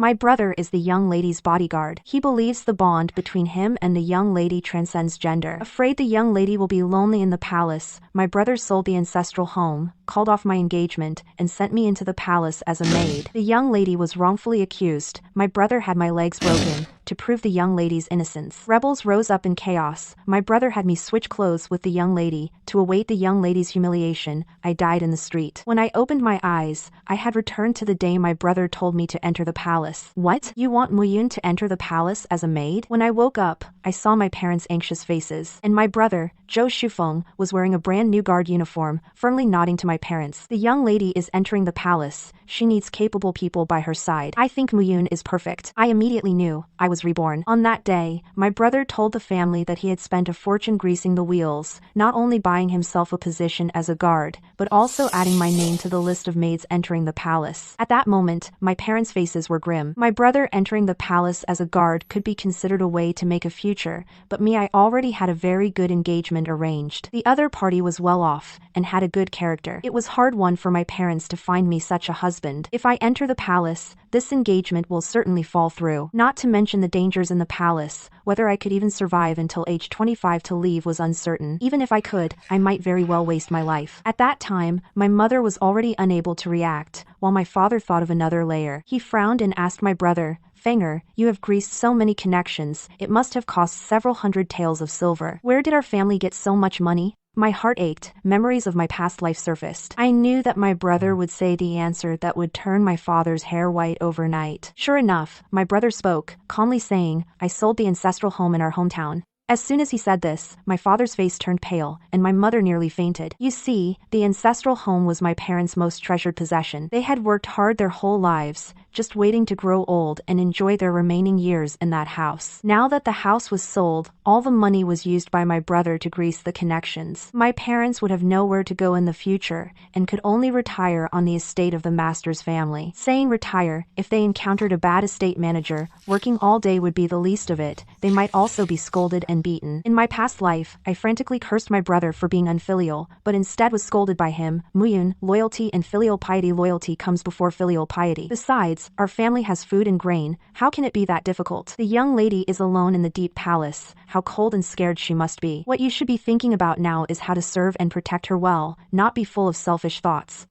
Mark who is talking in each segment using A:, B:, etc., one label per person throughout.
A: My brother is the young lady's bodyguard. He believes the bond between him and the young lady transcends gender. Afraid the young lady will be lonely in the palace, my brother sold the ancestral home, called off my engagement, and sent me into the palace as a maid. The young lady was wrongfully accused. My brother had my legs broken to prove the young lady's innocence. Rebels rose up in chaos. My brother had me switch clothes with the young lady to await the young lady's humiliation. I died in the street. When I opened my eyes, I had returned to the day my brother told me to enter the palace. What? You want Muyun to enter the palace as a maid? When I woke up, I saw my parents' anxious faces, and my brother, Zhou Shufeng, was wearing a brand new guard uniform, firmly nodding to my parents. The young lady is entering the palace. She needs capable people by her side. I think Muyun is perfect. I immediately knew I was reborn. On that day, my brother told the family that he had spent a fortune greasing the wheels, not only buying himself a position as a guard, but also adding my name to the list of maids entering the palace. At that moment, my parents' faces were grim. My brother entering the palace as a guard could be considered a way to make a future, but me, I already had a very good engagement arranged. The other party was well off and had a good character. It was hard won for my parents to find me such a husband. If I enter the palace, this engagement will certainly fall through. Not to mention the dangers in the palace. Whether I could even survive until age 25 to leave was uncertain. Even if I could, I might very well waste my life. At that time, my mother was already unable to react, while my father thought of another layer. He frowned and asked my brother, Fanger, you have greased so many connections, it must have cost several hundred taels of silver. Where did our family get so much money? My heart ached. Memories of my past life surfaced. I knew that my brother would say the answer that would turn my father's hair white overnight. Sure enough, my brother spoke, calmly saying, I sold the ancestral home in our hometown. As soon as he said this, my father's face turned pale, and my mother nearly fainted. You see, the ancestral home was my parents' most treasured possession. They had worked hard their whole lives, just waiting to grow old and enjoy their remaining years in that house. Now that the house was sold, all the money was used by my brother to grease the connections. My parents would have nowhere to go in the future, and could only retire on the estate of the master's family. Saying retire, if they encountered a bad estate manager, working all day would be the least of it. They might also be scolded and beaten. In my past life, I frantically cursed my brother for being unfilial, but instead was scolded by him. Muyun, loyalty and filial piety. Loyalty comes before filial piety. Besides, our family has food and grain. How can it be that difficult? The young lady is alone in the deep palace. How cold and scared she must be. What you should be thinking about now is how to serve and protect her well, not be full of selfish thoughts.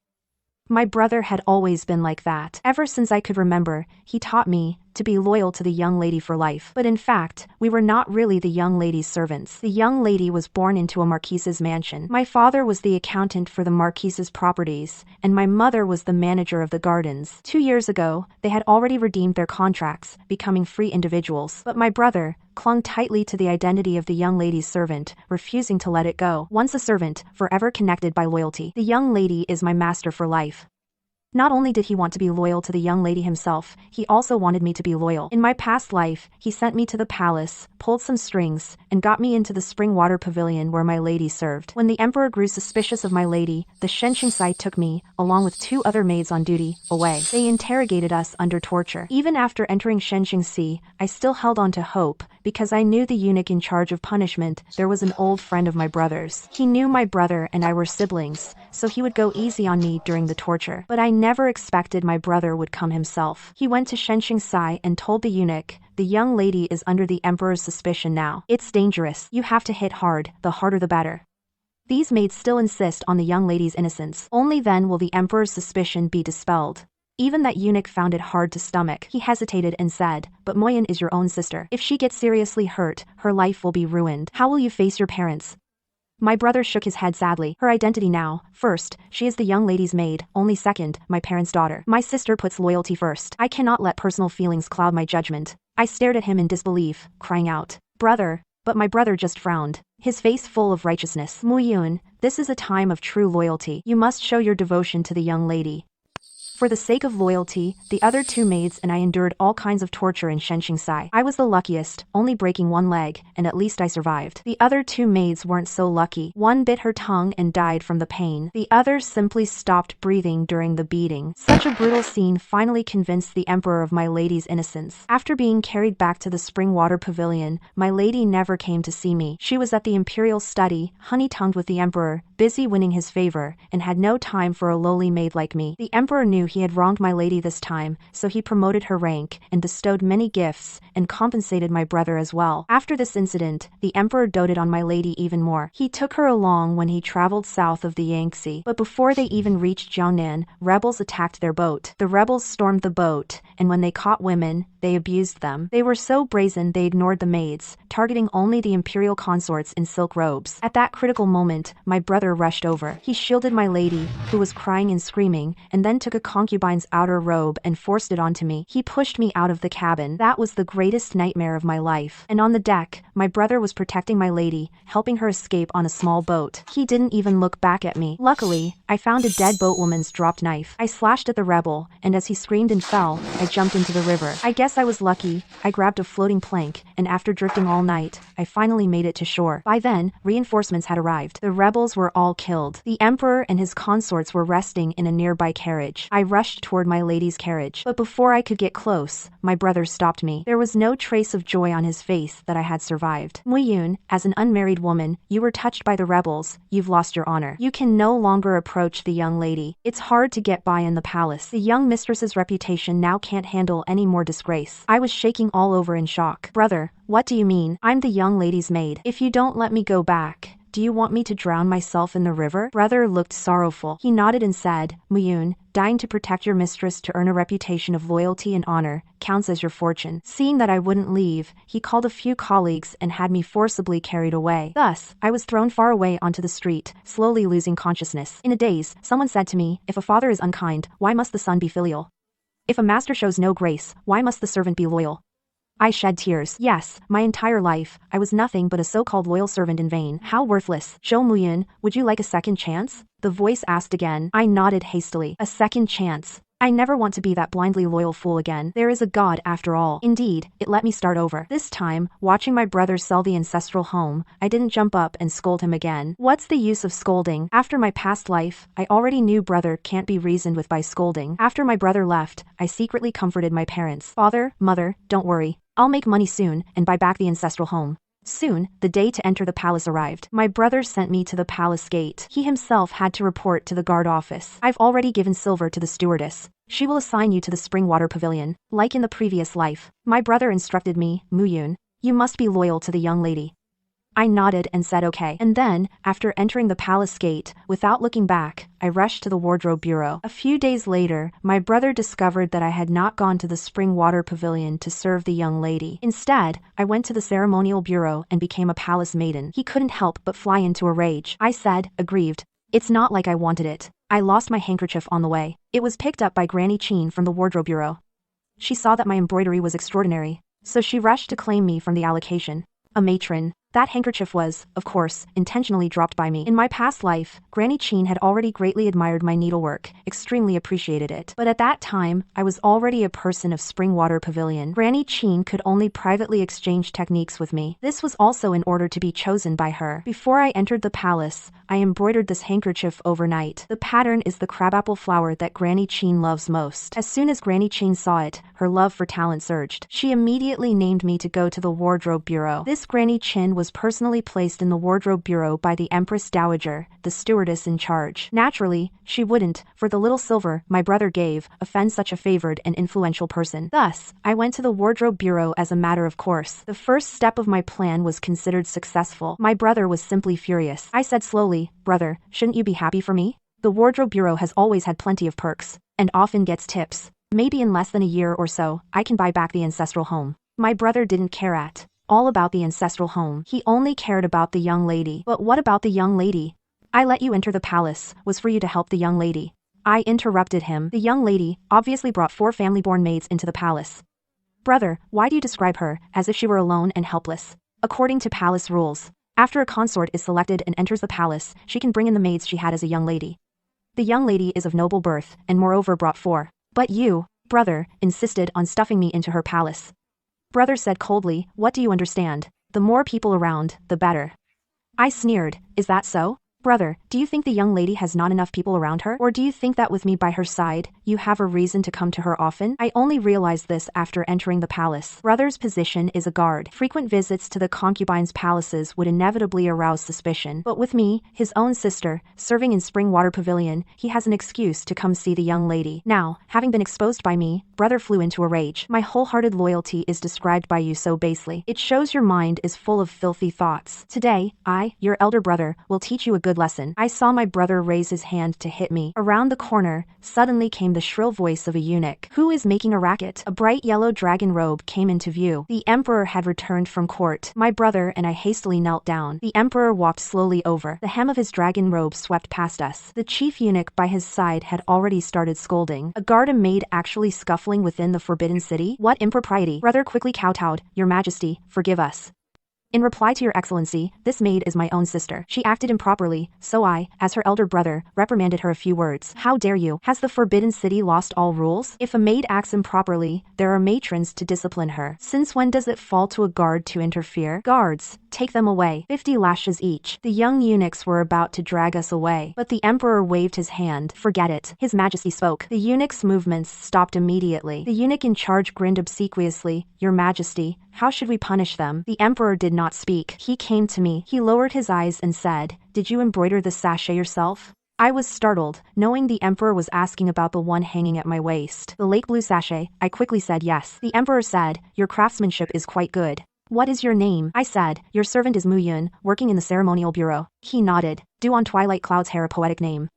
A: My brother had always been like that. Ever since I could remember, he taught me to be loyal to the young lady for life. But in fact, we were not really the young lady's servants. The young lady was born into a marquise's mansion. My father was the accountant for the marquise's properties, and my mother was the manager of the gardens. 2 years ago, they had already redeemed their contracts, becoming free individuals. But my brother clung tightly to the identity of the young lady's servant, refusing to let it go. Once a servant, forever connected by loyalty. The young lady is my master for life. Not only did he want to be loyal to the young lady himself, he also wanted me to be loyal. In my past life, he sent me to the palace, pulled some strings, and got me into the spring water pavilion where my lady served. When the emperor grew suspicious of my lady, the Shenxingsai took me, along with 2 other maids on duty, away. They interrogated us under torture. Even after entering Shenxingsi, I still held on to hope, because I knew the eunuch in charge of punishment. There was an old friend of my brother's. He knew my brother and I were siblings, so he would go easy on me during the torture. But I never expected my brother would come himself. He went to Shenxingsai and told the eunuch, the young lady is under the emperor's suspicion now. It's dangerous. You have to hit hard, the harder the better. These maids still insist on the young lady's innocence. Only then will the emperor's suspicion be dispelled. Even that eunuch found it hard to stomach. He hesitated and said, but Moyen is your own sister. If she gets seriously hurt, her life will be ruined. How will you face your parents? My brother shook his head sadly. Her identity now. First, she is the young lady's maid. Only second, my parents' daughter. My sister puts loyalty first. I cannot let personal feelings cloud my judgment. I stared at him in disbelief, crying out, brother. But my brother just frowned, his face full of righteousness. Muyun, this is a time of true loyalty. You must show your devotion to the young lady. For the sake of loyalty, the other 2 maids and I endured all kinds of torture in Shenxingsai. I was the luckiest, only breaking 1 leg, and at least I survived. The other 2 maids weren't so lucky. One bit her tongue and died from the pain. The other simply stopped breathing during the beating. Such a brutal scene finally convinced the emperor of my lady's innocence. After being carried back to the spring water pavilion, my lady never came to see me. She was at the Imperial study, honey-tongued with the emperor, busy winning his favor, and had no time for a lowly maid like me. The emperor knew he had wronged my lady this time, so he promoted her rank, and bestowed many gifts, and compensated my brother as well. After this incident, the emperor doted on my lady even more. He took her along when he traveled south of the Yangtze, but before they even reached Jiangnan, rebels attacked their boat. The rebels stormed the boat, and when they caught women, they abused them. They were so brazen they ignored the maids, targeting only the imperial consorts in silk robes. At that critical moment, my brother rushed over. He shielded my lady, who was crying and screaming, and then took a concubine's outer robe and forced it onto me. He pushed me out of the cabin. That was the greatest nightmare of my life. And on the deck, my brother was protecting my lady, helping her escape on a small boat. He didn't even look back at me. Luckily, I found a dead boatwoman's dropped knife. I slashed at the rebel, and as he screamed and fell, I jumped into the river. I guess I was lucky. I grabbed a floating plank, and after drifting all night, I finally made it to shore. By then, reinforcements had arrived. The rebels were all killed. The emperor and his consorts were resting in a nearby carriage. I rushed toward my lady's carriage, but before I could get close, my brother stopped me. There was no trace of joy on his face that I had survived. Muyun, as an unmarried woman, you were touched by the rebels. You've lost your honor. You can no longer approach the young lady. It's hard to get by in the palace. The young mistress's reputation now can't handle any more disgrace. I was shaking all over in shock. Brother, what do you mean? I'm the young lady's maid. If you don't let me go back, do you want me to drown myself in the river? Brother looked sorrowful. He nodded and said, Muyun, dying to protect your mistress to earn a reputation of loyalty and honor counts as your fortune. Seeing that I wouldn't leave, he called a few colleagues and had me forcibly carried away. Thus, I was thrown far away onto the street, slowly losing consciousness. In a daze, someone said to me, if a father is unkind, why must the son be filial? If a master shows no grace, why must the servant be loyal? I shed tears. Yes, my entire life, I was nothing but a so-called loyal servant in vain. How worthless. Zhou Muyan, would you like a second chance? The voice asked again. I nodded hastily. A second chance. I never want to be that blindly loyal fool again. There is a God after all. Indeed, it let me start over. This time, watching my brother sell the ancestral home, I didn't jump up and scold him again. What's the use of scolding? After my past life, I already knew brother can't be reasoned with by scolding. After my brother left, I secretly comforted my parents. Father, mother, don't worry. I'll make money soon and buy back the ancestral home. Soon, the day to enter the palace arrived. My brother sent me to the palace gate. He himself had to report to the guard office. I've already given silver to the stewardess. She will assign you to the spring water pavilion, like in the previous life. My brother instructed me, Muyun, you must be loyal to the young lady. I nodded and said okay. And then, after entering the palace gate, without looking back, I rushed to the wardrobe bureau. A few days later, my brother discovered that I had not gone to the spring water pavilion to serve the young lady. Instead, I went to the ceremonial bureau and became a palace maiden. He couldn't help but fly into a rage. I said, aggrieved, it's not like I wanted it. I lost my handkerchief on the way. It was picked up by Granny Chin from the wardrobe bureau. She saw that my embroidery was extraordinary, so she rushed to claim me from the allocation. A matron. That handkerchief was, of course, intentionally dropped by me. In my past life, Granny Chin had already greatly admired my needlework, extremely appreciated it. But at that time, I was already a person of Springwater Pavilion. Granny Chin could only privately exchange techniques with me. This was also in order to be chosen by her. Before I entered the palace, I embroidered this handkerchief overnight. The pattern is the crabapple flower that Granny Chin loves most. As soon as Granny Chin saw it, her love for talent surged. She immediately named me to go to the wardrobe bureau. This Granny Chin was personally placed in the wardrobe bureau by the Empress Dowager, the stewardess in charge. Naturally, she wouldn't, for the little silver my brother gave, offend such a favored and influential person. Thus, I went to the wardrobe bureau as a matter of course. The first step of my plan was considered successful. My brother was simply furious. I said slowly, brother, shouldn't you be happy for me? The wardrobe bureau has always had plenty of perks, and often gets tips. Maybe in less than a year or so, I can buy back the ancestral home. My brother didn't care at all about the ancestral home. He only cared about the young lady. But what about the young lady? I let you enter the palace, was for you to help the young lady. I interrupted him. The young lady obviously brought 4 family-born maids into the palace. Brother, why do you describe her as if she were alone and helpless? According to palace rules, after a consort is selected and enters the palace, she can bring in the maids she had as a young lady. The young lady is of noble birth, and moreover brought 4. But you, brother, insisted on stuffing me into her palace. Brother said coldly, what do you understand? The more people around, the better. I sneered, is that so? Brother, do you think the young lady has not enough people around her? Or do you think that with me by her side, you have a reason to come to her often? I only realized this after entering the palace. Brother's position is a guard. Frequent visits to the concubines' palaces would inevitably arouse suspicion. But with me, his own sister, serving in Springwater Pavilion, he has an excuse to come see the young lady. Now, having been exposed by me, brother flew into a rage. My wholehearted loyalty is described by you so basely. It shows your mind is full of filthy thoughts. Today, I, your elder brother, will teach you a good lesson. I saw my brother raise his hand to hit me. Around the corner, suddenly came the shrill voice of a eunuch. Who is making a racket? A bright yellow dragon robe came into view. The emperor had returned from court. My brother and I hastily knelt down. The emperor walked slowly over. The hem of his dragon robe swept past us. The chief eunuch by his side had already started scolding. A guard maid actually scuffling within the forbidden city? What impropriety! Brother quickly kowtowed. Your Majesty, forgive us. In reply to your excellency, this maid is my own sister. She acted improperly, so I, as her elder brother, reprimanded her a few words. How dare you? Has the forbidden city lost all rules? If a maid acts improperly, there are matrons to discipline her. Since when does it fall to a guard to interfere? Guards, take them away. 50 lashes each. The young eunuchs were about to drag us away, but the emperor waved his hand. Forget it. His Majesty spoke. The eunuch's movements stopped immediately. The eunuch in charge grinned obsequiously. Your Majesty, how should we punish them? The emperor did not speak. He came to me. He lowered his eyes and said, Did you embroider the sachet yourself? I was startled, knowing the emperor was asking about the one hanging at my waist. The lake blue sachet. I quickly said yes. The emperor said, Your craftsmanship is quite good. What is your name? I said, Your servant is Mu Yun, working in the ceremonial bureau. He nodded. Dew on Twilight Cloud's hair, a poetic name.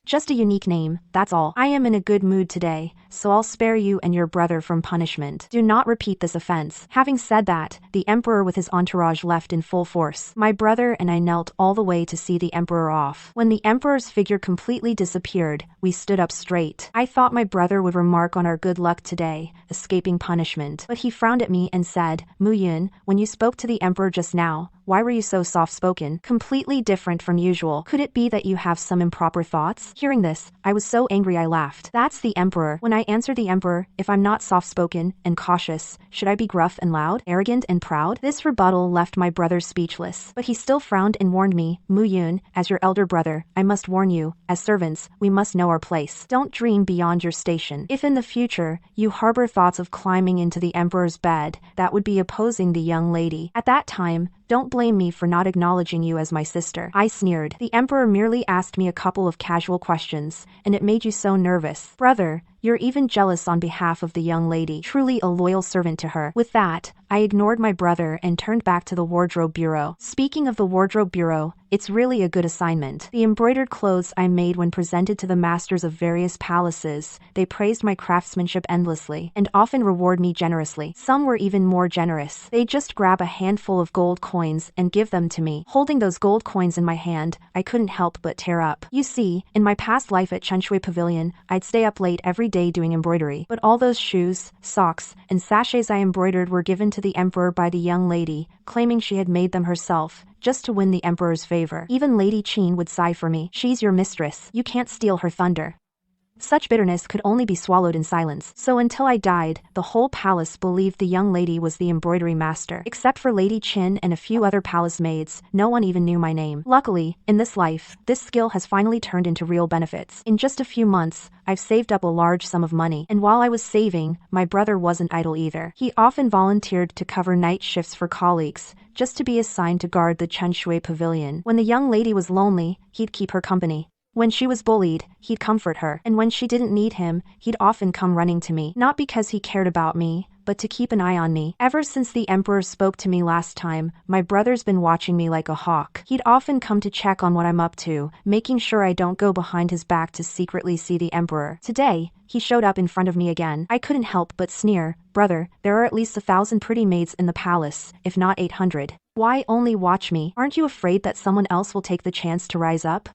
A: Just a unique name, that's all. I am in a good mood today, so I'll spare you and your brother from punishment. Do not repeat this offense. Having said that, the emperor with his entourage left in full force. My brother and I knelt all the way to see the emperor off. When the emperor's figure completely disappeared, we stood up straight. I thought my brother would remark on our good luck today, escaping punishment. But he frowned at me and said, Mu Yun, when you spoke to the emperor just now, why were you so soft-spoken? Completely different from usual. Could it be that you have some improper thoughts? Hearing this, I was so angry I laughed. That's the emperor. When I answered the emperor, if I'm not soft-spoken and cautious, should I be gruff and loud, arrogant and proud? This rebuttal left my brother speechless. But he still frowned and warned me, Mu Yun, as your elder brother, I must warn you, as servants, we must know our place. Don't dream beyond your station. If in the future, you harbor thoughts of climbing into the emperor's bed, that would be opposing the young lady. At that time, don't blame me for not acknowledging you as my sister. I sneered. The emperor merely asked me a couple of casual questions, and it made you so nervous. Brother, you're even jealous on behalf of the young lady. Truly a loyal servant to her. With that, I ignored my brother and turned back to the wardrobe bureau. Speaking of the wardrobe bureau, it's really a good assignment. The embroidered clothes I made when presented to the masters of various palaces, they praised my craftsmanship endlessly, and often reward me generously. Some were even more generous. They'd just grab a handful of gold coins and give them to me. Holding those gold coins in my hand, I couldn't help but tear up. You see, in my past life at Chenshui Pavilion, I'd stay up late every day doing embroidery, but all those shoes, socks, and sachets I embroidered were given to the emperor by the young lady, claiming she had made them herself, just to win the emperor's favor. Even Lady Qin would sigh for me. She's your mistress. You can't steal her thunder. Such bitterness could only be swallowed in silence. So until I died, the whole palace believed the young lady was the embroidery master. Except for Lady Qin and a few other palace maids, no one even knew my name. Luckily, in this life, this skill has finally turned into real benefits. In just a few months, I've saved up a large sum of money. And while I was saving, my brother wasn't idle either. He often volunteered to cover night shifts for colleagues, just to be assigned to guard the Chenshui Pavilion. When the young lady was lonely, he'd keep her company. When she was bullied, he'd comfort her, and when she didn't need him, he'd often come running to me, not because he cared about me, but to keep an eye on me. Ever since the emperor spoke to me last time, my brother's been watching me like a hawk. He'd often come to check on what I'm up to, making sure I don't go behind his back to secretly see the emperor. Today, he showed up in front of me again. I couldn't help but sneer. Brother, there are at least 1,000 pretty maids in the palace, if not 800. Why only watch me? Aren't you afraid that someone else will take the chance to rise up?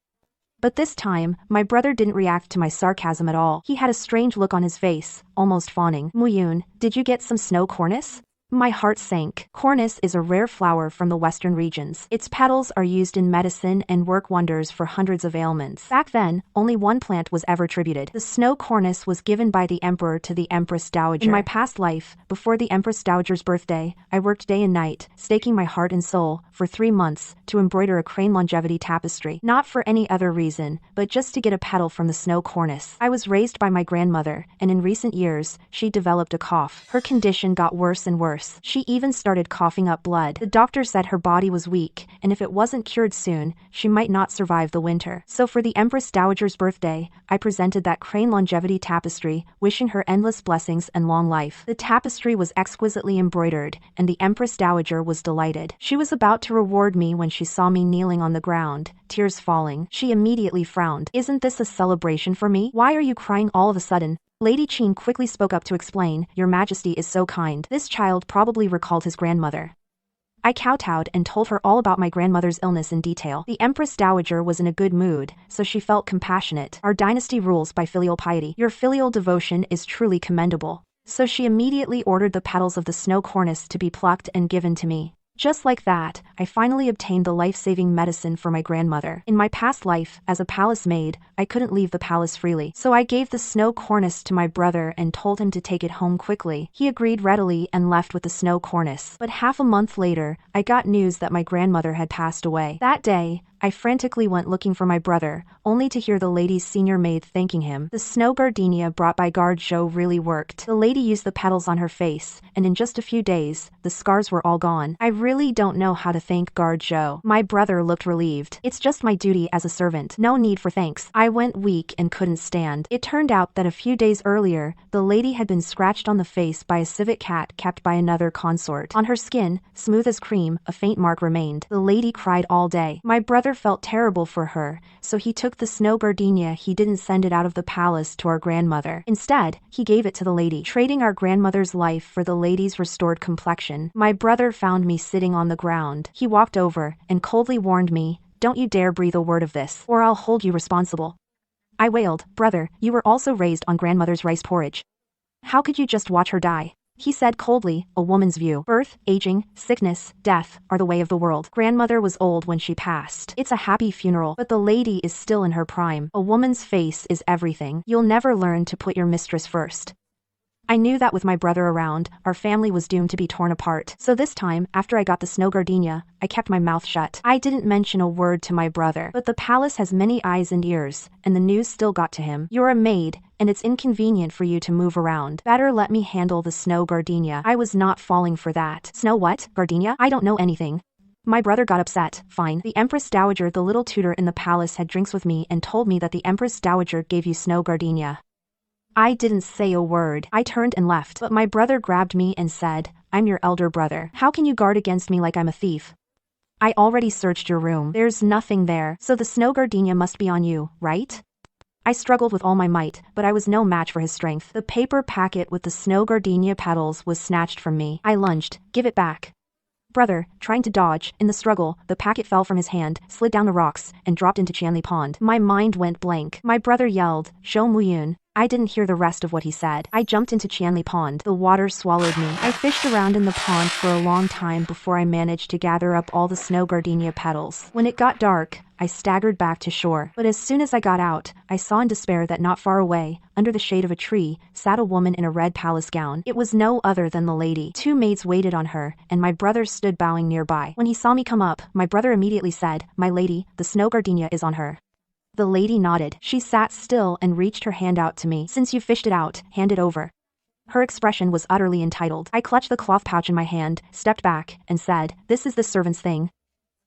A: But this time, my brother didn't react to my sarcasm at all. He had a strange look on his face, almost fawning. Mu Yun, did you get some snow cornice? My heart sank. Cornus is a rare flower from the western regions. Its petals are used in medicine and work wonders for hundreds of ailments. Back then, only one plant was ever attributed. The snow cornus was given by the emperor to the Empress Dowager. In my past life, before the Empress Dowager's birthday, I worked day and night, staking my heart and soul, for 3 months, to embroider a crane longevity tapestry. Not for any other reason, but just to get a petal from the snow cornus. I was raised by my grandmother, and in recent years, she developed a cough. Her condition got worse and worse. She even started coughing up blood. The doctor said her body was weak, and if it wasn't cured soon, she might not survive the winter. So for the Empress Dowager's birthday, I presented that crane longevity tapestry, wishing her endless blessings and long life. The tapestry was exquisitely embroidered, and the Empress Dowager was delighted. She was about to reward me when she saw me kneeling on the ground, tears falling. She immediately frowned. "Isn't this a celebration for me? Why are you crying all of a sudden?" Lady Qin quickly spoke up to explain, "Your Majesty is so kind." This child probably recalled his grandmother. I kowtowed and told her all about my grandmother's illness in detail. The Empress Dowager was in a good mood, so she felt compassionate. "Our dynasty rules by filial piety. Your filial devotion is truly commendable." So she immediately ordered the petals of the snow cornus to be plucked and given to me. Just like that, I finally obtained the life-saving medicine for my grandmother. In my past life, as a palace maid, I couldn't leave the palace freely. So I gave the snow cornus to my brother and told him to take it home quickly. He agreed readily and left with the snow cornus. But half a month later, I got news that my grandmother had passed away. That day, I frantically went looking for my brother, only to hear the lady's senior maid thanking him. The snow gardenia brought by Guard Zhou really worked. The lady used the petals on her face, and in just a few days, the scars were all gone. I really don't know how to thank Guard Zhou. My brother looked relieved. "It's just my duty as a servant. No need for thanks." I went weak and couldn't stand. It turned out that a few days earlier, the lady had been scratched on the face by a civet cat kept by another consort. On her skin, smooth as cream, a faint mark remained. The lady cried all day. My brother felt terrible for her, so he took the snow gardenia. He didn't send it out of the palace to our grandmother. Instead, he gave it to the lady, trading our grandmother's life for the lady's restored complexion. My brother found me sitting on the ground. He walked over and coldly warned me, "Don't you dare breathe a word of this, or I'll hold you responsible." I wailed, "Brother, you were also raised on grandmother's rice porridge. How could you just watch her die?" He said coldly, "A woman's view. Birth, aging, sickness, death, are the way of the world. Grandmother was old when she passed. It's a happy funeral, but the lady is still in her prime. A woman's face is everything. You'll never learn to put your mistress first." I knew that with my brother around, our family was doomed to be torn apart. So this time, after I got the snow gardenia, I kept my mouth shut. I didn't mention a word to my brother. But the palace has many eyes and ears, and the news still got to him. "You're a maid, and it's inconvenient for you to move around. Better let me handle the snow gardenia." I was not falling for that. "Snow what? Gardenia? I don't know anything." My brother got upset. "Fine." The Empress Dowager, the little tutor in the palace, had drinks with me and told me that the Empress Dowager gave you snow gardenia. I didn't say a word. I turned and left, but my brother grabbed me and said, "I'm your elder brother. How can you guard against me like I'm a thief? I already searched your room. There's nothing there, so the snow gardenia must be on you, right?" I struggled with all my might, but I was no match for his strength. The paper packet with the snow gardenia petals was snatched from me. I lunged. "Give it back." Brother, trying to dodge, in the struggle, the packet fell from his hand, slid down the rocks, and dropped into Qianli Pond. My mind went blank. My brother yelled, "Shou Muyun." I didn't hear the rest of what he said. I jumped into Qianli Pond. The water swallowed me. I fished around in the pond for a long time before I managed to gather up all the snow gardenia petals. When it got dark, I staggered back to shore. But as soon as I got out, I saw in despair that not far away, under the shade of a tree, sat a woman in a red palace gown. It was no other than the lady. 2 maids waited on her, and my brother stood bowing nearby. When he saw me come up, my brother immediately said, "My lady, the snow gardenia is on her." The lady nodded. She sat still and reached her hand out to me. "Since you fished it out, hand it over." Her expression was utterly entitled. I clutched the cloth pouch in my hand, stepped back, and said, "This is the servant's thing."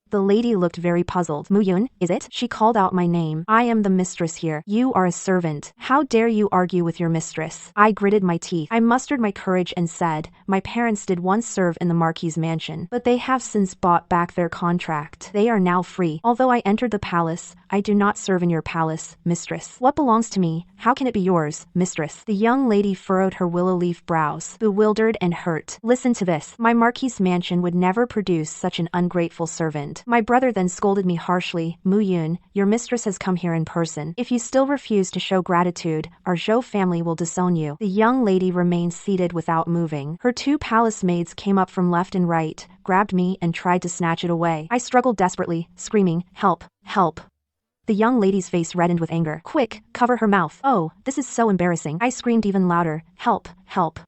A: The lady looked very puzzled. "Muyun, is it?" She called out my name. "I am the mistress here. You are a servant. How dare you argue with your mistress?" I gritted my teeth. I mustered my courage and said, "My parents did once serve in the Marquis's mansion, but they have since bought back their contract. They are now free. Although I entered the palace, I do not serve in your palace, mistress. What belongs to me, how can it be yours, mistress?" The young lady furrowed her willow leaf brows, bewildered and hurt. "Listen to this. My Marquis's mansion would never produce such an ungrateful servant. don't. My brother then scolded me harshly. Mu Yun, your mistress has come here in person. If you still refuse to show gratitude, our Zhou family will disown you. The young lady remained seated without moving. Her two palace maids came up from left and right, grabbed me and tried to snatch it away. I struggled desperately, screaming, "Help! Help!" The young lady's face reddened with anger. "Quick, cover her mouth." "Oh, this is so embarrassing." I screamed even louder. "Help! Help!"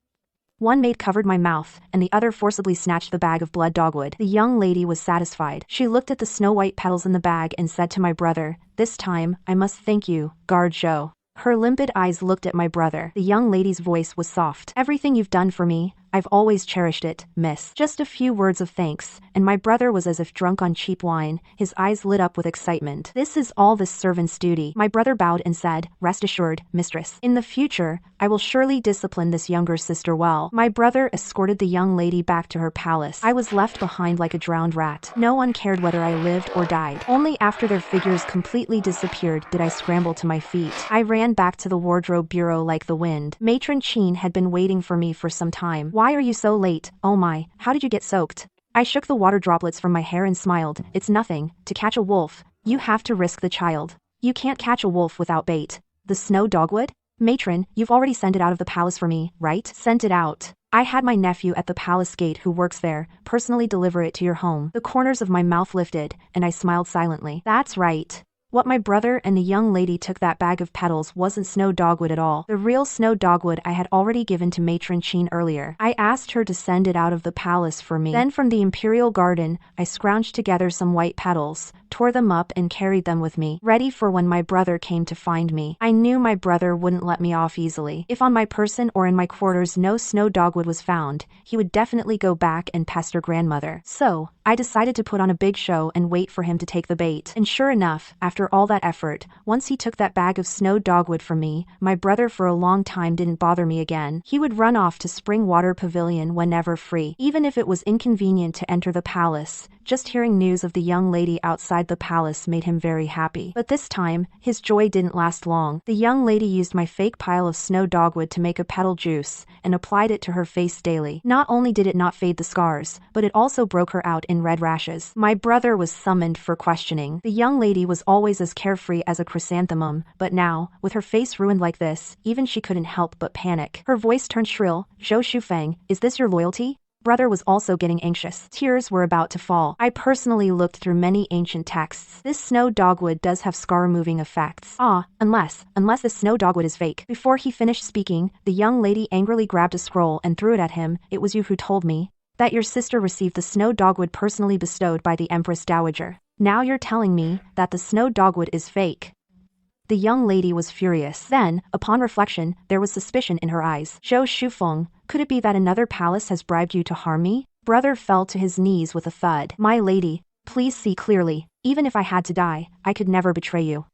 A: One maid covered my mouth, and the other forcibly snatched the bag of blood dogwood. The young lady was satisfied. She looked at the snow-white petals in the bag and said to my brother, "This time, I must thank you, Guard Zhou." Her limpid eyes looked at my brother. The young lady's voice was soft. "Everything you've done for me, I've always cherished it, miss." Just a few words of thanks, and my brother was as if drunk on cheap wine, his eyes lit up with excitement. "This is all this servant's duty." My brother bowed and said, "Rest assured, mistress. In the future, I will surely discipline this younger sister well." My brother escorted the young lady back to her palace. I was left behind like a drowned rat. No one cared whether I lived or died. Only after their figures completely disappeared did I scramble to my feet. I ran back to the wardrobe bureau like the wind. Matron Qin had been waiting for me for some time. "Why are you so late? Oh my, how did you get soaked?" I shook the water droplets from my hair and smiled. "It's nothing. To catch a wolf, you have to risk the child. You can't catch a wolf without bait." "The snow dogwood? Matron, you've already sent it out of the palace for me, right?" "Sent it out. I had my nephew at the palace gate who works there personally deliver it to your home." The corners of my mouth lifted, and I smiled silently. "That's right. What my brother and the young lady took that bag of petals wasn't snow dogwood at all. The real snow dogwood I had already given to Matron Qin earlier. I asked her to send it out of the palace for me. Then from the Imperial garden, I scrounged together some white petals, tore them up and carried them with me, ready for when my brother came to find me. I knew my brother wouldn't let me off easily. If on my person or in my quarters no snow dogwood was found, he would definitely go back and pester grandmother. So, I decided to put on a big show and wait for him to take the bait. And sure enough, after all that effort, once he took that bag of snow dogwood from me, my brother for a long time didn't bother me again. He would run off to Spring Water Pavilion whenever free. Even if it was inconvenient to enter the palace, just hearing news of the young lady outside the palace made him very happy. But this time, his joy didn't last long. The young lady used my fake pile of snow dogwood to make a petal juice, and applied it to her face daily. Not only did it not fade the scars, but it also broke her out in red rashes. My brother was summoned for questioning. The young lady was always as carefree as a chrysanthemum, but now, with her face ruined like this, even she couldn't help but panic. Her voice turned shrill. "Zhou Shufeng, is this your loyalty?" Brother was also getting anxious. Tears were about to fall. I personally looked through many ancient texts. This snow dogwood does have scar-removing effects. Unless the snow dogwood is fake. Before he finished speaking, the young lady angrily grabbed a scroll and threw it at him. "It was you who told me that your sister received the snow dogwood personally bestowed by the Empress Dowager. Now you're telling me that the snow dogwood is fake." The young lady was furious. Then, upon reflection, there was suspicion in her eyes. "Zhou Shufeng, could it be that another palace has bribed you to harm me?" Brother fell to his knees with a thud. "My lady, please see clearly. Even if I had to die, I could never betray you.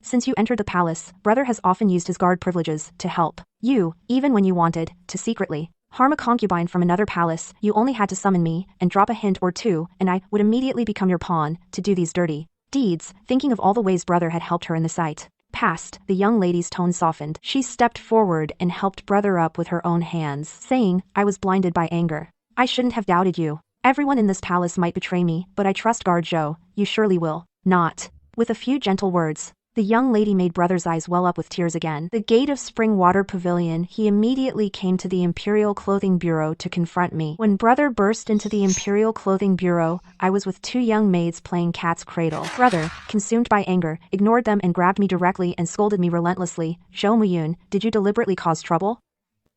A: Since you entered the palace, brother has often used his guard privileges to help you, even when you wanted to secretly harm a concubine from another palace. You only had to summon me and drop a hint or two, and I would immediately become your pawn to do these dirty deeds." Thinking of all the ways brother had helped her in the sight past, the young lady's tone softened. She stepped forward and helped brother up with her own hands, saying, "I was blinded by anger. I shouldn't have doubted you. Everyone in this palace might betray me, but I trust Guard Zhou. You surely will not." With a few gentle words, the young lady made brother's eyes well up with tears again. The gate of Spring Water Pavilion, he immediately came to the Imperial Clothing Bureau to confront me. When brother burst into the Imperial Clothing Bureau, I was with two young maids playing cat's cradle. Brother, consumed by anger, ignored them and grabbed me directly and scolded me relentlessly. "Zhou Muyun, did you deliberately cause trouble?"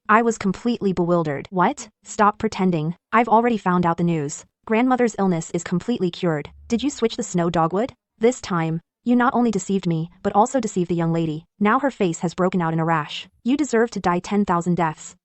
A: I was completely bewildered. "What? Stop pretending. I've already found out the news. Grandmother's illness is completely cured. Did you switch the snow dogwood? This time, you not only deceived me, but also deceived the young lady. Now her face has broken out in a rash. You deserve to die 10,000 deaths."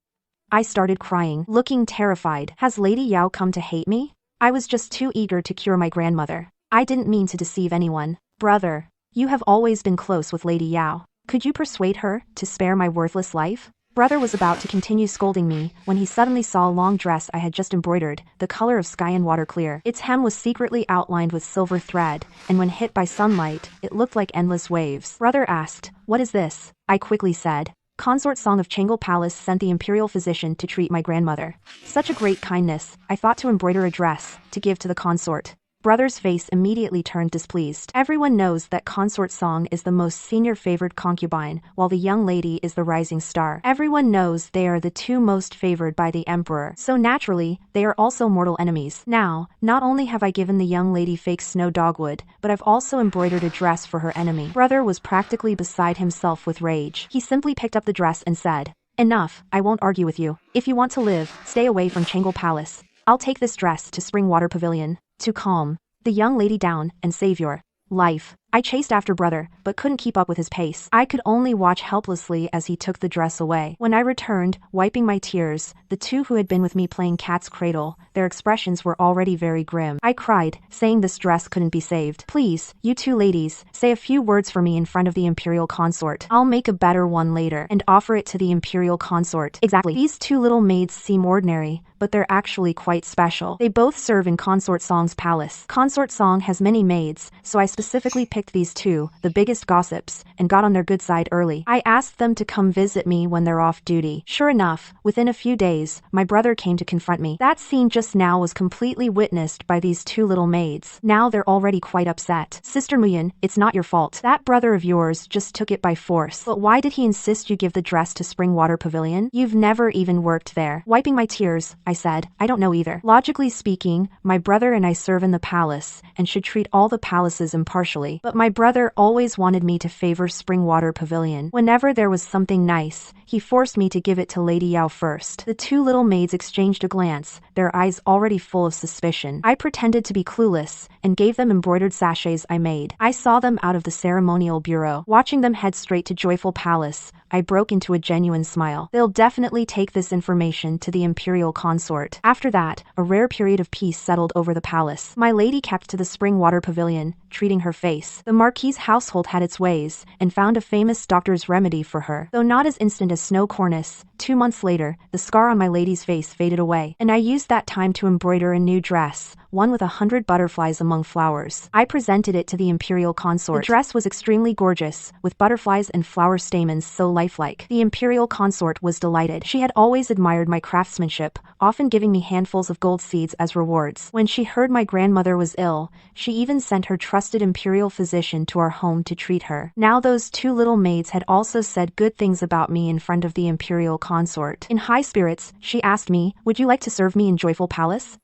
A: I started crying, looking terrified. Has Lady Yao come to hate me? I was just too eager to cure my grandmother. I didn't mean to deceive anyone. "Brother, you have always been close with Lady Yao. Could you persuade her to spare my worthless life?" Brother was about to continue scolding me when he suddenly saw a long dress I had just embroidered, the color of sky and water clear. Its hem was secretly outlined with silver thread, and when hit by sunlight, it looked like endless waves. Brother asked, "What is this?" I quickly said, "Consort Song of Changle Palace sent the imperial physician to treat my grandmother. Such a great kindness, I thought to embroider a dress to give to the consort." Brother's face immediately turned displeased. Everyone knows that Consort Song is the most senior favored concubine, while the young lady is the rising star. Everyone knows they are the two most favored by the emperor, so naturally, they are also mortal enemies. Now, not only have I given the young lady fake snow dogwood, but I've also embroidered a dress for her enemy. Brother was practically beside himself with rage. He simply picked up the dress and said, "Enough, I won't argue with you. If you want to live, stay away from Changle Palace. I'll take this dress to Springwater Pavilion to calm the young lady down and save your life." I chased after brother, but couldn't keep up with his pace. I could only watch helplessly as he took the dress away. When I returned, wiping my tears, the two who had been with me playing cat's cradle, their expressions were already very grim. I cried, saying this dress couldn't be saved. "Please, you two ladies, say a few words for me in front of the Imperial Consort. I'll make a better one later and offer it to the Imperial Consort." Exactly. These two little maids seem ordinary, but they're actually quite special. They both serve in Consort Song's palace. Consort Song has many maids, so I specifically picked these two, the biggest gossips, and got on their good side early. I asked them to come visit me when they're off duty. Sure enough, within a few days, my brother came to confront me. That scene just now was completely witnessed by these two little maids. Now they're already quite upset. "Sister Muyan, it's not your fault. That brother of yours just took it by force. But why did he insist you give the dress to Springwater Pavilion? You've never even worked there." Wiping my tears, I said, "I don't know either. Logically speaking, my brother and I serve in the palace, and should treat all the palaces impartially. But my brother always wanted me to favor Springwater Pavilion. Whenever there was something nice, he forced me to give it to Lady Yao first." The two little maids exchanged a glance, their eyes already full of suspicion. I pretended to be clueless, and gave them embroidered sachets I made. I saw them out of the ceremonial bureau. Watching them head straight to Joyful Palace, I broke into a genuine smile. They'll definitely take this information to the Imperial Consort. After that, a rare period of peace settled over the palace. My lady kept to the Springwater Pavilion, treating her face. The Marquis's household had its ways, and found a famous doctor's remedy for her. Though not as instant as snow cornice, 2 months later, the scar on my lady's face faded away, and I used that time to embroider a new dress, one with 100 butterflies among flowers. I presented it to the Imperial Consort. The dress was extremely gorgeous, with butterflies and flower stamens so lifelike. The Imperial Consort was delighted. She had always admired my craftsmanship, often giving me handfuls of gold seeds as rewards. When she heard my grandmother was ill, she even sent her trusted Imperial physician to our home to treat her. Now those two little maids had also said good things about me in front of the Imperial Consort. In high spirits, she asked me, "Would you like to serve me in Joyful Palace?"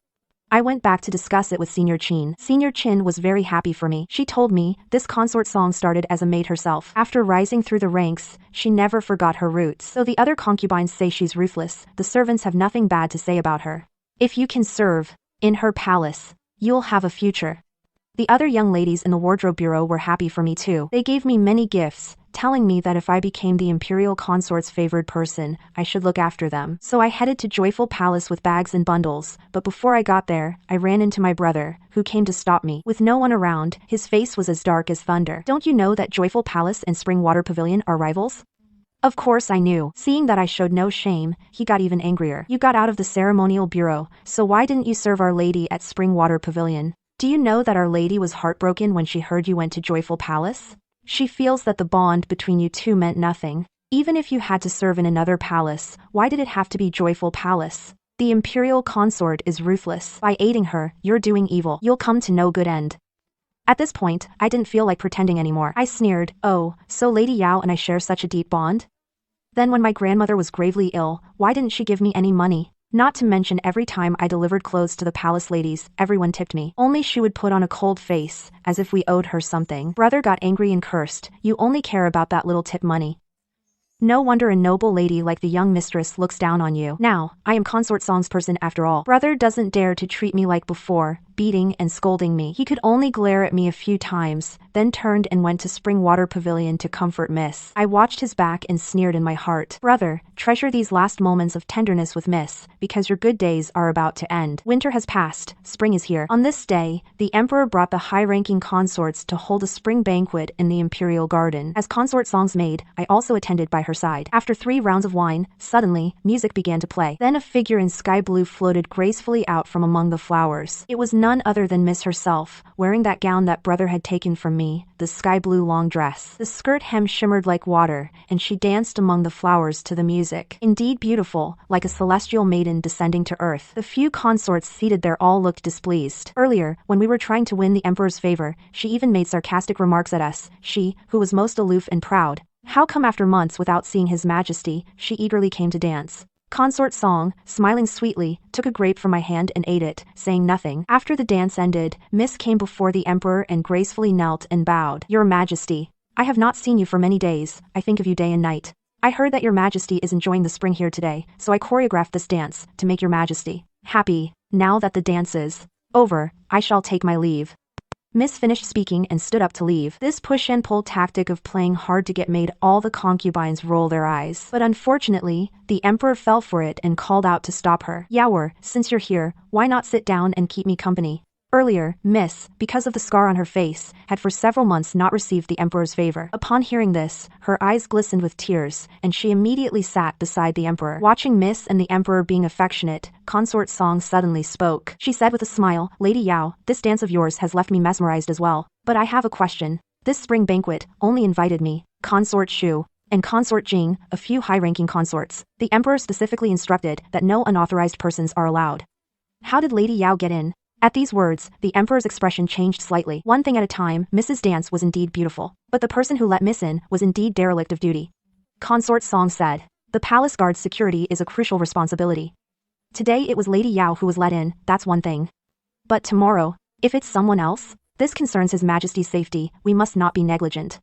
A: I went back to discuss it with Senior Qin. Senior Qin was very happy for me. She told me, this Consort Song started as a maid herself. After rising through the ranks, she never forgot her roots. Though the other concubines say she's ruthless, the servants have nothing bad to say about her. If you can serve in her palace, you'll have a future. The other young ladies in the wardrobe bureau were happy for me too. They gave me many gifts, telling me that if I became the Imperial Consort's favored person, I should look after them. So I headed to Joyful Palace with bags and bundles, but before I got there, I ran into my brother, who came to stop me. With no one around, his face was as dark as thunder. "Don't you know that Joyful Palace and Springwater Pavilion are rivals?" Of course I knew. Seeing that I showed no shame, he got even angrier. "You got out of the ceremonial bureau, so why didn't you serve Our Lady at Springwater Pavilion? Do you know that Our Lady was heartbroken when she heard you went to Joyful Palace? She feels that the bond between you two meant nothing. Even if you had to serve in another palace, why did it have to be Joyful Palace? The Imperial Consort is ruthless. By aiding her, you're doing evil. You'll come to no good end." At this point, I didn't feel like pretending anymore. I sneered, "Oh, so Lady Yao and I share such a deep bond? Then when my grandmother was gravely ill, why didn't she give me any money? Not to mention every time I delivered clothes to the palace ladies, everyone tipped me. Only she would put on a cold face, as if we owed her something." Brother got angry and cursed, "You only care about that little tip money. No wonder a noble lady like the young mistress looks down on you. Now, I am Consort Song's person after all. Brother doesn't dare to treat me like before, beating and scolding me. He could only glare at me a few times, then turned and went to Springwater Pavilion to comfort Miss. I watched his back and sneered in my heart. Brother, treasure these last moments of tenderness with Miss, because your good days are about to end. Winter has passed, spring is here. On this day, the Emperor brought the high-ranking consorts to hold a spring banquet in the Imperial Garden. As Consort Song's maid, I also attended by her side. After 3 rounds of wine, suddenly, music began to play. Then a figure in sky blue floated gracefully out from among the flowers. It was none other than Miss herself, wearing that gown that brother had taken from me, the sky blue long dress. The skirt hem shimmered like water, and she danced among the flowers to the music. Indeed beautiful, like a celestial maiden descending to earth. The few consorts seated there all looked displeased. Earlier, when we were trying to win the emperor's favor, she even made sarcastic remarks at us, she, who was most aloof and proud. How come after months without seeing his majesty, she eagerly came to dance? Consort Song, smiling sweetly, took a grape from my hand and ate it, saying nothing. After the dance ended, Miss came before the emperor and gracefully knelt and bowed. Your Majesty, I have not seen you for many days, I think of you day and night. I heard that your Majesty is enjoying the spring here today, so I choreographed this dance, to make your Majesty happy. Now that the dance is over, I shall take my leave. Miss finished speaking and stood up to leave. This push and pull tactic of playing hard to get made all the concubines roll their eyes. But unfortunately, the emperor fell for it and called out to stop her. Yaoer, since you're here, why not sit down and keep me company? Earlier, Miss, because of the scar on her face, had for several months not received the emperor's favor. Upon hearing this, her eyes glistened with tears, and she immediately sat beside the emperor. Watching Miss and the emperor being affectionate, Consort Song suddenly spoke. She said with a smile, Lady Yao, this dance of yours has left me mesmerized as well. But I have a question. This spring banquet only invited me, Consort Shu, and Consort Jing, a few high-ranking consorts. The emperor specifically instructed that no unauthorized persons are allowed. How did Lady Yao get in? At these words, the emperor's expression changed slightly. One thing at a time, Mrs. Dance was indeed beautiful. But the person who let Miss in was indeed derelict of duty. Consort Song said. The palace guard's security is a crucial responsibility. Today it was Lady Yao who was let in, that's one thing. But tomorrow, if it's someone else, this concerns His Majesty's safety, we must not be negligent.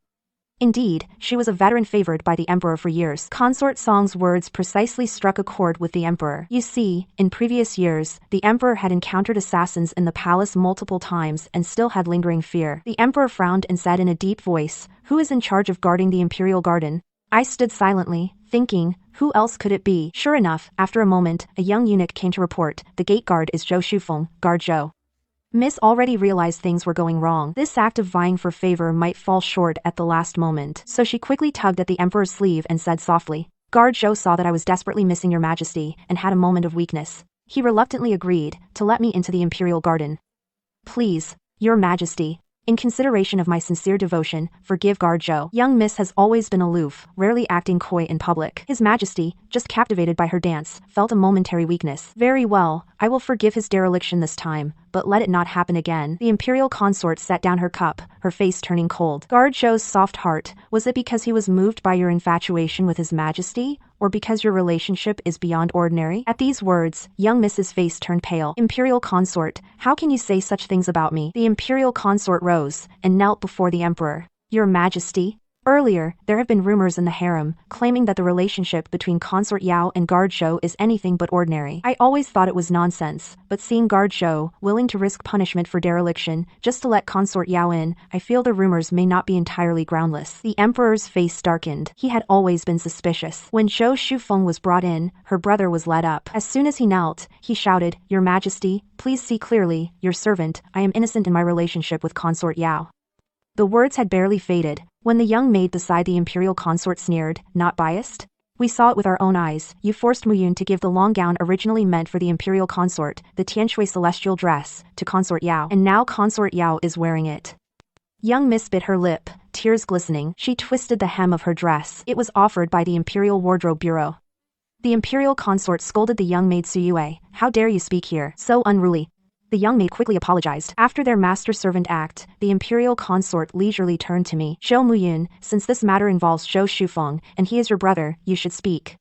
A: Indeed, she was a veteran favored by the emperor for years. Consort Song's words precisely struck a chord with the emperor. You see, in previous years, the emperor had encountered assassins in the palace multiple times and still had lingering fear. The emperor frowned and said in a deep voice, who is in charge of guarding the imperial garden? I stood silently, thinking, who else could it be? Sure enough, after a moment, a young eunuch came to report, the gate guard is Zhou Shufeng, guard Zhou. Miss already realized things were going wrong. This act of vying for favor might fall short at the last moment. So she quickly tugged at the emperor's sleeve and said softly, Guard Zhou saw that I was desperately missing your majesty and had a moment of weakness. He reluctantly agreed to let me into the imperial garden. Please, your majesty, in consideration of my sincere devotion, forgive Guard Zhou. Young Miss has always been aloof, rarely acting coy in public. His Majesty, just captivated by her dance, felt a momentary weakness. Very well, I will forgive his dereliction this time, but let it not happen again. The imperial consort set down her cup, her face turning cold. Guard Zhou's soft heart, was it because he was moved by your infatuation with His Majesty, or because your relationship is beyond ordinary? At these words, young Miss's face turned pale. Imperial consort, how can you say such things about me? The imperial consort rose and knelt before the emperor. Your Majesty? Earlier, there have been rumors in the harem, claiming that the relationship between Consort Yao and Guard Zhou is anything but ordinary. I always thought it was nonsense, but seeing Guard Zhou, willing to risk punishment for dereliction, just to let Consort Yao in, I feel the rumors may not be entirely groundless. The emperor's face darkened. He had always been suspicious. When Zhou Shufeng was brought in, her brother was led up. As soon as he knelt, he shouted, Your Majesty, please see clearly, your servant, I am innocent in my relationship with Consort Yao. The words had barely faded, when the young maid beside the imperial consort sneered, not biased? We saw it with our own eyes. You forced Muyun to give the long gown originally meant for the imperial consort, the Tianshui celestial dress, to Consort Yao. And now Consort Yao is wearing it. Young Miss bit her lip, tears glistening. She twisted the hem of her dress. It was offered by the Imperial Wardrobe Bureau. The imperial consort scolded the young maid Suyue. How dare you speak here? So unruly. The young maid quickly apologized. After their master-servant act, the imperial consort leisurely turned to me. Zhou Muyun, since this matter involves Zhou Shufeng, and he is your brother, you should speak.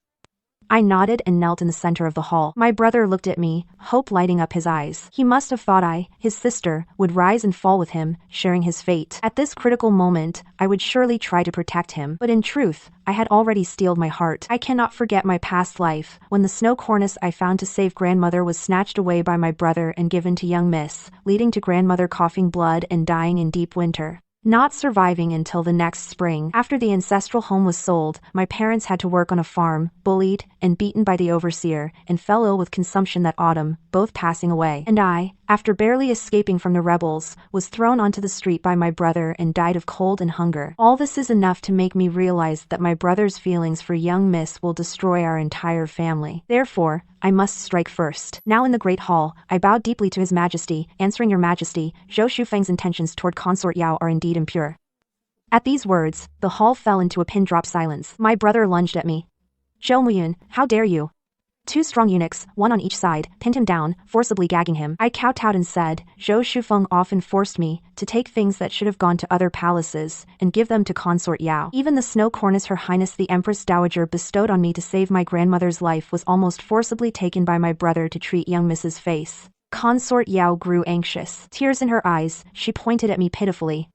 A: I nodded and knelt in the center of the hall. My brother looked at me, hope lighting up his eyes. He must have thought I, his sister, would rise and fall with him, sharing his fate. At this critical moment, I would surely try to protect him. But in truth, I had already steeled my heart. I cannot forget my past life, when the snow cornice I found to save grandmother was snatched away by my brother and given to young Miss, leading to grandmother coughing blood and dying in deep winter. Not surviving until the next spring. After the ancestral home was sold, my parents had to work on a farm, bullied and beaten by the overseer, and fell ill with consumption that autumn, both passing away. And I, after barely escaping from the rebels, was thrown onto the street by my brother and died of cold and hunger. All this is enough to make me realize that my brother's feelings for young Miss will destroy our entire family. Therefore, I must strike first. Now in the Great Hall, I bowed deeply to His Majesty, answering, Your Majesty, Zhou Shufeng's intentions toward Consort Yao are indeed impure. At these words, the hall fell into a pin-drop silence. My brother lunged at me. Zhou Muyun, how dare you? Two strong eunuchs, one on each side, pinned him down, forcibly gagging him. I kowtowed and said, Zhou Shufeng often forced me to take things that should have gone to other palaces and give them to Consort Yao. Even the snow cornice Her Highness the Empress Dowager bestowed on me to save my grandmother's life was almost forcibly taken by my brother to treat young Mrs. Face. Consort Yao grew anxious. Tears in her eyes, she pointed at me pitifully.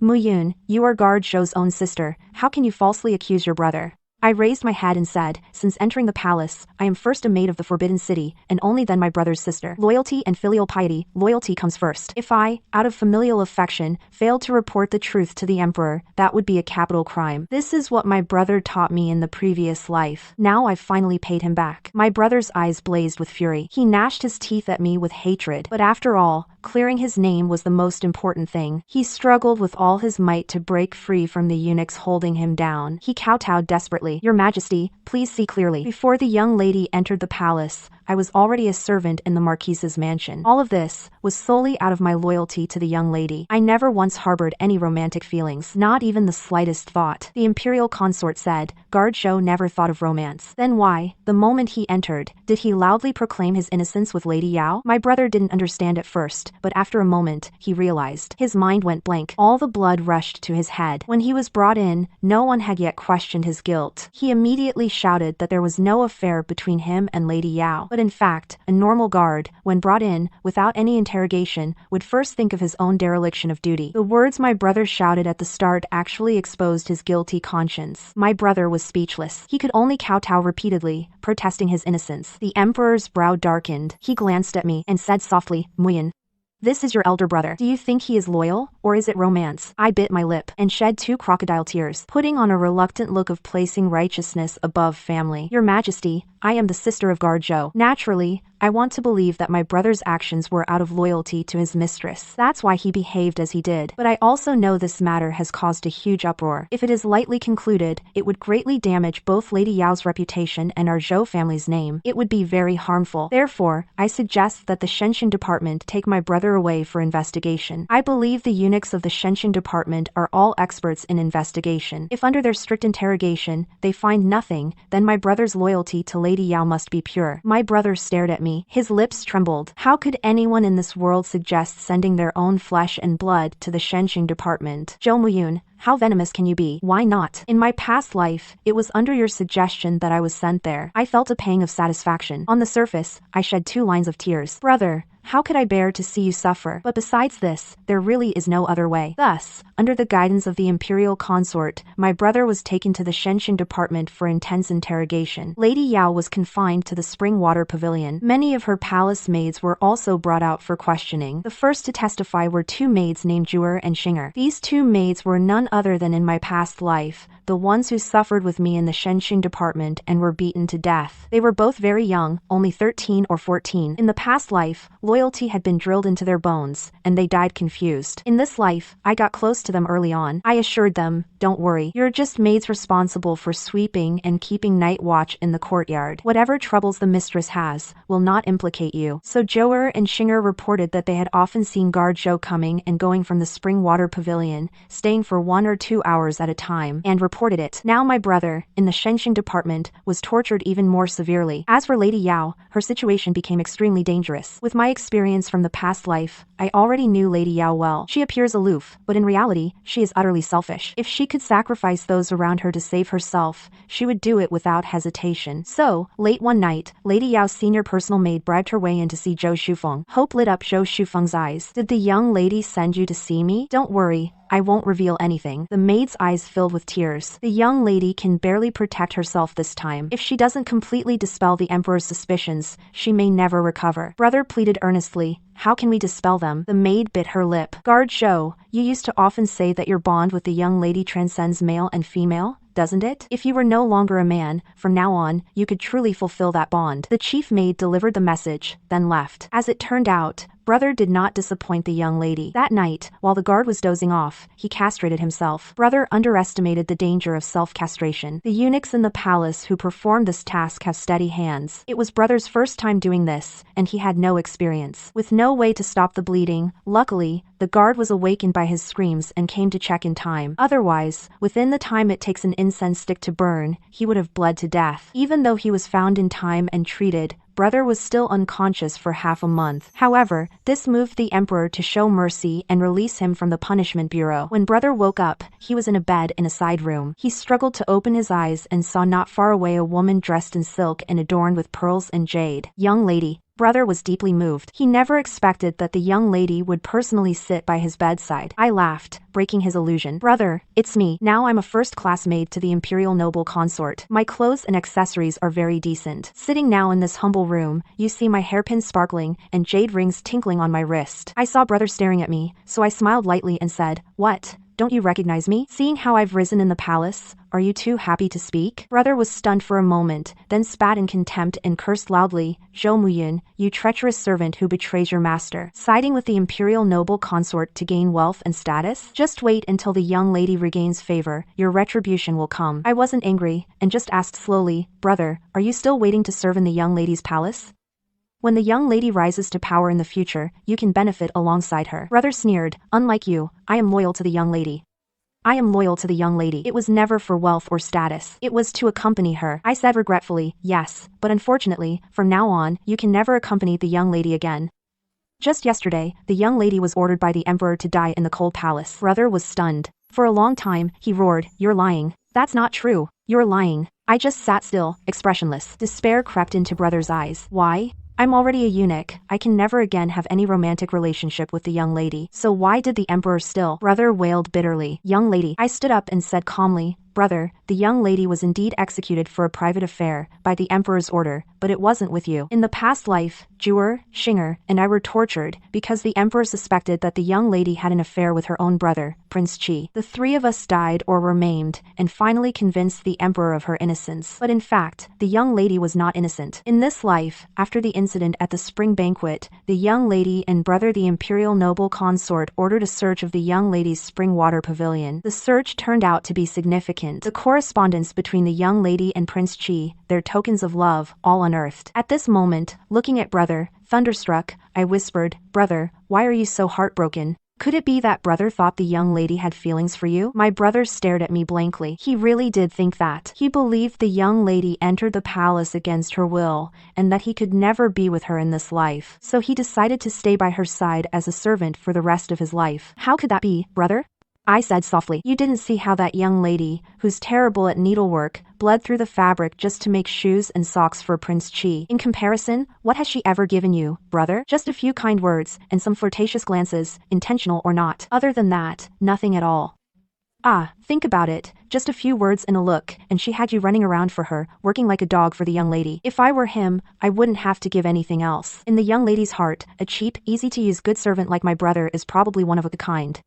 A: Muyun, you are guard Zhou's own sister, how can you falsely accuse your brother? I raised my head and said, since entering the palace, I am first a maid of the Forbidden City, and only then my brother's sister. Loyalty and filial piety, loyalty comes first. If I, out of familial affection, failed to report the truth to the emperor, that would be a capital crime. This is what my brother taught me in the previous life. Now I've finally paid him back. My brother's eyes blazed with fury. He gnashed his teeth at me with hatred. But after all, clearing his name was the most important thing. He struggled with all his might to break free from the eunuchs holding him down. He kowtowed desperately. Your Majesty, please see clearly. Before the young lady entered the palace, I was already a servant in the Marquise's mansion. All of this was solely out of my loyalty to the young lady. I never once harbored any romantic feelings, not even the slightest thought. The Imperial consort said, Guard Zhou never thought of romance. Then why, the moment he entered, did he loudly proclaim his innocence with Lady Yao? My brother didn't understand at first, but after a moment, he realized. His mind went blank. All the blood rushed to his head. When he was brought in, no one had yet questioned his guilt. He immediately shouted that there was no affair between him and Lady Yao. But in fact, a normal guard, when brought in, without any interrogation, would first think of his own dereliction of duty. The words my brother shouted at the start actually exposed his guilty conscience. My brother was speechless. He could only kowtow repeatedly, protesting his innocence. The emperor's brow darkened. He glanced at me and said softly, Muyin, this is your elder brother. Do you think he is loyal, or is it romance? I bit my lip and shed 2 crocodile tears, putting on a reluctant look of placing righteousness above family. Your Majesty, I am the sister of Guard Zhou. Naturally, I want to believe that my brother's actions were out of loyalty to his mistress. That's why he behaved as he did. But I also know this matter has caused a huge uproar. If it is lightly concluded, it would greatly damage both Lady Yao's reputation and our Zhou family's name. It would be very harmful. Therefore, I suggest that the Shenshin department take my brother away for investigation. I believe the eunuchs of the Shenshin department are all experts in investigation. If under their strict interrogation, they find nothing, then my brother's loyalty to Lady Yao must be pure. My brother stared at me. His lips trembled. How could anyone in this world suggest sending their own flesh and blood to the Shenshin department? Zhou Muyun, how venomous can you be? Why not? In my past life, it was under your suggestion that I was sent there. I felt a pang of satisfaction. On the surface, I shed 2 lines of tears. Brother, how could I bear to see you suffer? But besides this, there really is no other way. Thus, under the guidance of the Imperial consort, my brother was taken to the Shenshin department for intense interrogation. Lady Yao was confined to the spring water pavilion. Many of her palace maids were also brought out for questioning. The first to testify were 2 maids named Zhuer and Xinger. These 2 maids were none other than in my past life, the ones who suffered with me in the Shenshin department and were beaten to death. They were both very young, only 13 or 14. In the past life, loyalty had been drilled into their bones, and they died confused. In this life, I got close to them early on. I assured them, don't worry, you're just maids responsible for sweeping and keeping night watch in the courtyard. Whatever troubles the mistress has, will not implicate you. So Zhuer and Xinger reported that they had often seen Guard Zhou coming and going from the spring water pavilion, staying for 1 or 2 hours at a time, and reported it. Now my brother, in the Shenshin department, was tortured even more severely. As for Lady Yao, her situation became extremely dangerous. With my experience from the past life, I already knew Lady Yao well. She appears aloof, but in reality, she is utterly selfish. If she could sacrifice those around her to save herself, she would do it without hesitation. So, late one night, Lady Yao's senior personal maid bribed her way in to see Zhou Shufeng. Hope lit up Zhou Shufeng's eyes. Did the young lady send you to see me? Don't worry, I won't reveal anything. The maid's eyes filled with tears. The young lady can barely protect herself this time. If she doesn't completely dispel the Emperor's suspicions, she may never recover. Brother pleaded earnestly. How can we dispel them? The maid bit her lip. Guard Zhou, you used to often say that your bond with the young lady transcends male and female, doesn't it? If you were no longer a man, from now on, you could truly fulfill that bond. The chief maid delivered the message, then left. As it turned out, Brother did not disappoint the young lady. That night, while the guard was dozing off, he castrated himself. Brother underestimated the danger of self-castration. The eunuchs in the palace who performed this task have steady hands. It was Brother's first time doing this, and he had no experience. With no way to stop the bleeding, luckily, the guard was awakened by his screams and came to check in time. Otherwise, within the time it takes an incense stick to burn, he would have bled to death. Even though he was found in time and treated, Brother was still unconscious for half a month. However, this moved the emperor to show mercy and release him from the punishment bureau. When Brother woke up, he was in a bed in a side room. He struggled to open his eyes and saw not far away a woman dressed in silk and adorned with pearls and jade. Young lady. Brother was deeply moved. He never expected that the young lady would personally sit by his bedside. I laughed, breaking his illusion. Brother, it's me. Now I'm a first-class maid to the Imperial noble consort. My clothes and accessories are very decent. Sitting now in this humble room, you see my hairpins sparkling and jade rings tinkling on my wrist. I saw Brother staring at me, so I smiled lightly and said, "What? Don't you recognize me? Seeing how I've risen in the palace, are you too happy to speak?" Brother was stunned for a moment, then spat in contempt and cursed loudly, "Zhou Muyun, you treacherous servant who betrays your master. Siding with the imperial noble consort to gain wealth and status? Just wait until the young lady regains favor, your retribution will come." I wasn't angry, and just asked slowly, "Brother, are you still waiting to serve in the young lady's palace? When the young lady rises to power in the future, you can benefit alongside her." Brother sneered, "Unlike you, I am loyal to the young lady. I am loyal to the young lady. It was never for wealth or status. It was to accompany her." I said regretfully, "Yes, but unfortunately, from now on, you can never accompany the young lady again." Just yesterday, the young lady was ordered by the emperor to die in the cold palace. Brother was stunned. For a long time, he roared, "You're lying. That's not true. You're lying." I just sat still, expressionless. Despair crept into Brother's eyes. Why? I'm already a eunuch. I can never again have any romantic relationship with the young lady. So why did the emperor still? Brother wailed bitterly. "Young lady." I stood up and said calmly, "Brother, the young lady was indeed executed for a private affair, by the emperor's order, but it wasn't with you. In the past life, Jewar, Xinger, and I were tortured, because the emperor suspected that the young lady had an affair with her own brother, Prince Qi. The three of us died or were maimed, and finally convinced the emperor of her innocence. But in fact, the young lady was not innocent. In this life, after the incident at the spring banquet, the young lady and brother the imperial noble consort ordered a search of the young lady's spring water pavilion. The search turned out to be significant. The correspondence between the young lady and Prince Qi, their tokens of love, all unearthed. At this moment, looking at Brother, thunderstruck, I whispered, "Brother, why are you so heartbroken? Could it be that Brother thought the young lady had feelings for you?" My brother stared at me blankly. He really did think that. He believed the young lady entered the palace against her will, and that he could never be with her in this life. So he decided to stay by her side as a servant for the rest of his life. "How could that be, Brother?" I said softly. "You didn't see how that young lady, who's terrible at needlework, bled through the fabric just to make shoes and socks for Prince Qi. In comparison, what has she ever given you, Brother? Just a few kind words, and some flirtatious glances, intentional or not. Other than that, nothing at all. Ah, think about it, just a few words and a look, and she had you running around for her, working like a dog for the young lady. If I were him, I wouldn't have to give anything else. In the young lady's heart, a cheap, easy-to-use good servant like my brother is probably one of a kind."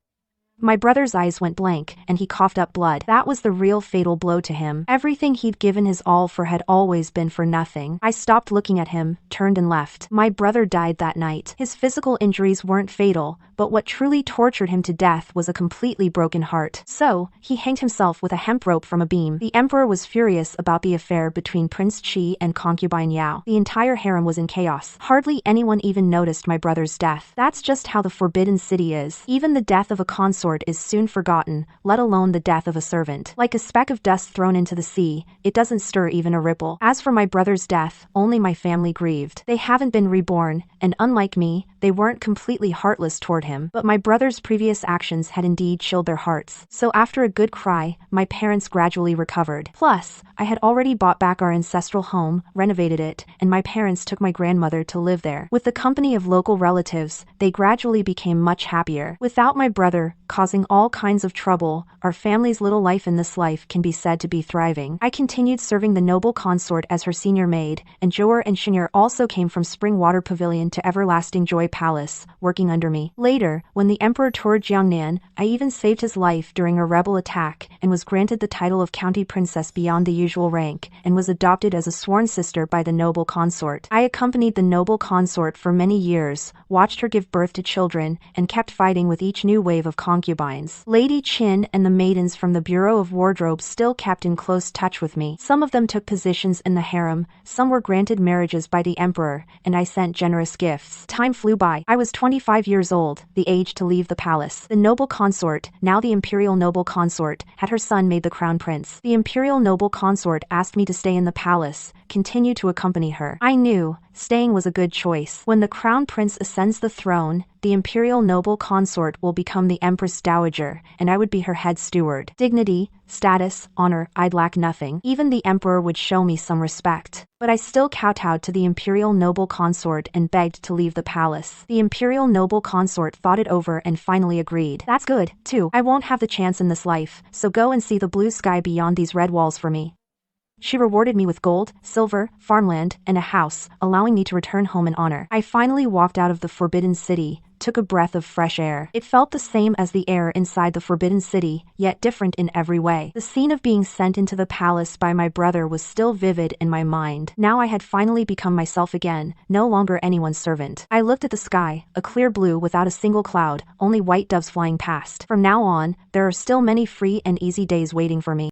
A: My brother's eyes went blank, and he coughed up blood. That was the real fatal blow to him. Everything he'd given his all for had always been for nothing. I stopped looking at him, turned and left. My brother died that night. His physical injuries weren't fatal, but what truly tortured him to death was a completely broken heart. So, he hanged himself with a hemp rope from a beam. The emperor was furious about the affair between Prince Qi and concubine Yao. The entire harem was in chaos. Hardly anyone even noticed my brother's death. That's just how the Forbidden City is. Even the death of a consort is soon forgotten, let alone the death of a servant. Like a speck of dust thrown into the sea, it doesn't stir even a ripple. As for my brother's death, only my family grieved. They haven't been reborn, and unlike me, they weren't completely heartless toward him. But my brother's previous actions had indeed chilled their hearts. So after a good cry, my parents gradually recovered. Plus, I had already bought back our ancestral home, renovated it, and my parents took my grandmother to live there. With the company of local relatives, they gradually became much happier. Without my brother, causing all kinds of trouble, our family's little life in this life can be said to be thriving. I continued serving the noble consort as her senior maid, and Joer and Shinir also came from Spring Water Pavilion to Everlasting Joy Palace, working under me. Later, when the Emperor toured Jiangnan, I even saved his life during a rebel attack, and was granted the title of County Princess beyond the usual rank, and was adopted as a sworn sister by the noble consort. I accompanied the noble consort for many years, watched her give birth to children, and kept fighting with each new wave of concubines. Lady Qin and the maidens from the Bureau of Wardrobe still kept in close touch with me. Some of them took positions in the harem, some were granted marriages by the emperor, and I sent generous gifts. Time flew by. I was 25 years old, the age to leave the palace. The noble consort, now the imperial noble consort, had her son made the crown prince. The imperial noble consort asked me to stay in the palace, continue to accompany her. I knew staying was a good choice. When the crown prince ascends the throne, the imperial noble consort will become the empress dowager, and I would be her head steward. Dignity, status, honor, I'd lack nothing. Even the emperor would show me some respect. But I still kowtowed to the imperial noble consort and begged to leave the palace. The imperial noble consort thought it over and finally agreed. That's good, too. I won't have the chance in this life, so go and see the blue sky beyond these red walls for me. She rewarded me with gold, silver, farmland, and a house, allowing me to return home in honor. I finally walked out of the Forbidden City, took a breath of fresh air. It felt the same as the air inside the Forbidden City, yet different in every way. The scene of being sent into the palace by my brother was still vivid in my mind. Now I had finally become myself again, no longer anyone's servant. I looked at the sky, a clear blue without a single cloud, only white doves flying past. From now on, there are still many free and easy days waiting for me.